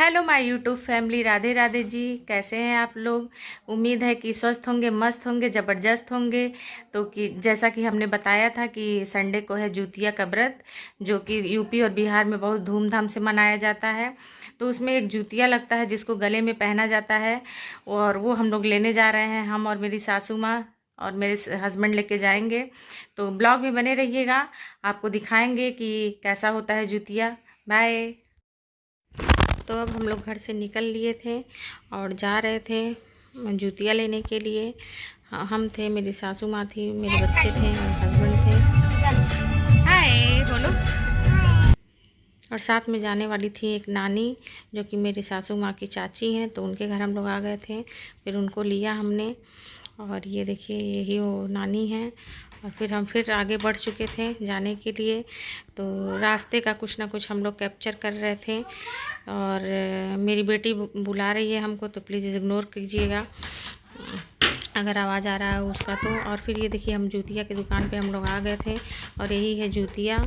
Hello my YouTube family, Radhe Radhe ji. कैसे हैं आप लोग? उम्मीद है कि स्वस्थ होंगे, मस्त होंगे, ज़बरदस्त होंगे। तो कि जैसा कि हमने बताया था कि संडे को है जूतिया का व्रत, जो कि यूपी और बिहार में बहुत धूमधाम से मनाया जाता है। तो उसमें एक जूतिया लगता है जिसको गले में पहना जाता है, और वो हम लोग लेने जा रहे हैं। हम और मेरी सासू माँ और मेरे हस्बैंड लेके जाएंगे। तो ब्लॉग में बने रहिएगा, आपको दिखाएंगे कि कैसा होता है जूतिया। बाय। तो अब हम लोग घर से निकल लिए थे और जा रहे थे जूतियाँ लेने के लिए। हम थे, मेरी सासू माँ थी, मेरे बच्चे थे और हस्बैंड थे। हाय बोलो। और साथ में जाने वाली थी एक नानी, जो कि मेरी सासू माँ की चाची हैं। तो उनके घर हम लोग आ गए थे, फिर उनको लिया हमने। और ये देखिए, यही वो नानी है। और फिर हम आगे बढ़ चुके थे जाने के लिए। तो रास्ते का कुछ ना कुछ हम लोग कैप्चर कर रहे थे। और मेरी बेटी बुला रही है हमको, तो प्लीज़ इग्नोर कीजिएगा अगर आवाज़ आ रहा है उसका। तो और फिर ये देखिए, हम जूतिया की दुकान पे हम लोग आ गए थे, और यही है जूतिया।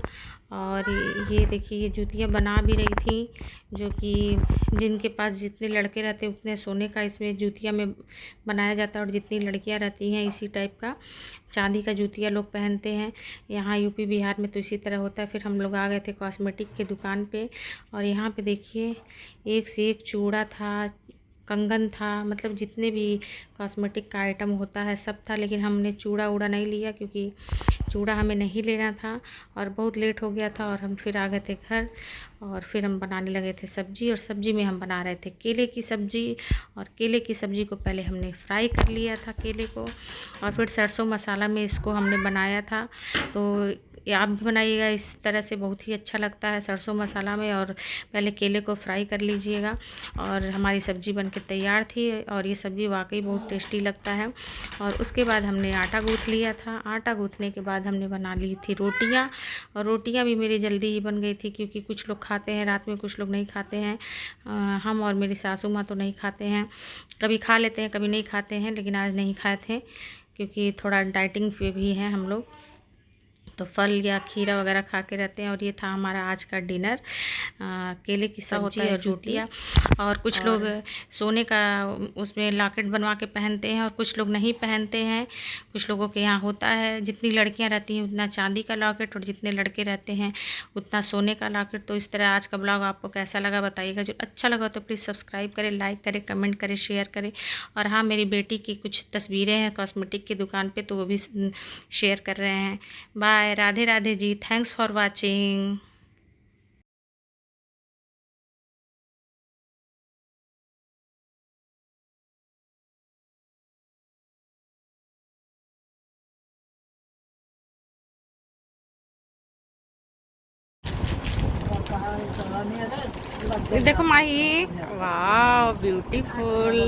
और ये देखिए, ये जूतियाँ बना भी रही थी, जो कि जिनके पास जितने लड़के रहते हैं उतने सोने का इसमें जूतिया में बनाया जाता है, और जितनी लड़कियां रहती हैं इसी टाइप का चांदी का जूतिया लोग पहनते हैं। यहाँ यूपी बिहार में तो इसी तरह होता है। फिर हम लोग आ गए थे कॉस्मेटिक की दुकान पे, और यहाँ पे देखिए एक से एक चूड़ा था, कंगन था, मतलब जितने भी कॉस्मेटिक का आइटम होता है सब था। लेकिन हमने चूड़ा उड़ा नहीं लिया, क्योंकि चूड़ा हमें नहीं लेना था और बहुत लेट हो गया था। और हम फिर आ गए थे घर, और फिर हम बनाने लगे थे सब्जी। और सब्जी में हम बना रहे थे केले की सब्जी। और केले की सब्जी को पहले हमने फ्राई कर लिया था, केले को, और फिर सरसों मसाला में इसको हमने बनाया था। तो आप भी बनाइएगा इस तरह से, बहुत ही अच्छा लगता है सरसों मसाला में। और पहले केले को फ्राई कर लीजिएगा। और हमारी सब्ज़ी बनके तैयार थी, और ये सब्ज़ी वाकई बहुत टेस्टी लगता है। और उसके बाद हमने आटा गूँथ लिया था। आटा गूँथने के बाद हमने बना ली थी रोटियां। और रोटियां भी मेरी जल्दी ही बन गई थी, क्योंकि कुछ लोग खाते हैं रात में, कुछ लोग नहीं खाते हैं। हम और मेरी सासू माँ तो नहीं खाते हैं, कभी खा लेते हैं कभी नहीं खाते हैं, लेकिन आज नहीं खाए थे क्योंकि थोड़ा डाइटिंग पे भी हैं हम लोग, तो फल या खीरा वगैरह खा के रहते हैं। और ये था हमारा आज का डिनर, केले की सब्जी और रोटियाँ। और कुछ लोग सोने का उसमें लॉकेट बनवा के पहनते हैं, और कुछ लोग नहीं पहनते हैं। कुछ लोगों के यहाँ होता है, जितनी लड़कियाँ रहती हैं उतना चांदी का लॉकेट, और जितने लड़के रहते हैं उतना सोने का लॉकेट। तो इस तरह आज का ब्लॉग आपको कैसा लगा बताइएगा। जो अच्छा लगा तो प्लीज़ सब्सक्राइब करें, लाइक करें, कमेंट करें, शेयर करें। और हाँ, मेरी बेटी की कुछ तस्वीरें हैं कॉस्मेटिक की दुकान पे, तो वो भी शेयर कर रहे हैं। Bye. Radhe Radhe ji. Thanks for watching. देखो माही, वाह ब्यूटीफुल।